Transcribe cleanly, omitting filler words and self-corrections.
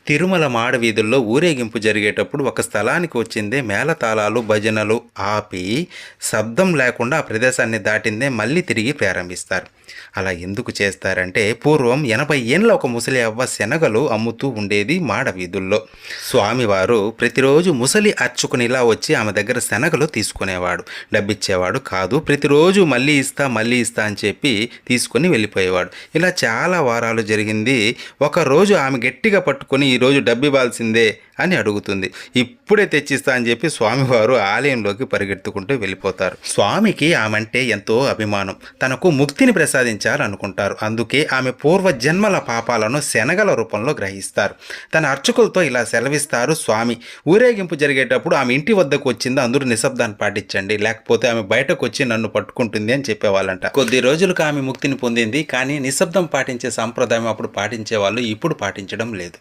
తిరుమల మాడవీధుల్లో ఊరేగింపు జరిగేటప్పుడు ఒక స్థలానికి వచ్చిందే మేళతాళాలు భజనలు ఆపి శబ్దం లేకుండా ఆ ప్రదేశాన్ని దాటిందే మళ్ళీ తిరిగి ప్రారంభిస్తారు. అలా ఎందుకు చేస్తారంటే పూర్వం 80 ఏండ్ల ఒక ముసలి అవ్వ శనగలు అమ్ముతూ ఉండేది మాడవీధుల్లో. స్వామివారు ప్రతిరోజు ముసలి అర్చుకునిలా వచ్చి ఆమె దగ్గర శనగలు తీసుకునేవాడు, డబ్బిచ్చేవాడు కాదు. ప్రతిరోజు మళ్ళీ ఇస్తా అని చెప్పి తీసుకొని వెళ్ళిపోయేవాడు. ఇలా చాలా వారాలు జరిగింది. ఒకరోజు ఆమె గట్టిగా పట్టుకొని ఈరోజు డబ్బు ఇవ్వాల్సిందే అని అడుగుతుంది. ఇప్పుడే తెచ్చిస్తా అని చెప్పి స్వామివారు ఆలయంలోకి పరిగెత్తుకుంటూ వెళ్ళిపోతారు. స్వామికి ఆమెంటే ఎంతో అభిమానం, తనకు ముక్తిని ప్రసాదించాలనుకుంటారు. అందుకే ఆమె పూర్వజన్మల పాపాలను శనగల రూపంలో గ్రహిస్తారు. తన అర్చకులతో ఇలా సెలవిస్తారు స్వామి. ఊరేగింపు జరిగేటప్పుడు ఆమె ఇంటి వద్దకు వచ్చింది, అందరూ నిశ్శబ్దాన్ని పాటించండి, లేకపోతే ఆమె బయటకు వచ్చి నన్ను పట్టుకుంటుంది అని చెప్పేవాళ్ళంట. కొద్ది రోజులకు ఆమె ముక్తిని పొందింది. కానీ నిశ్శబ్దం పాటించే సంప్రదాయం అప్పుడు పాటించే వాళ్ళు ఇప్పుడు పాటించడం లేదు.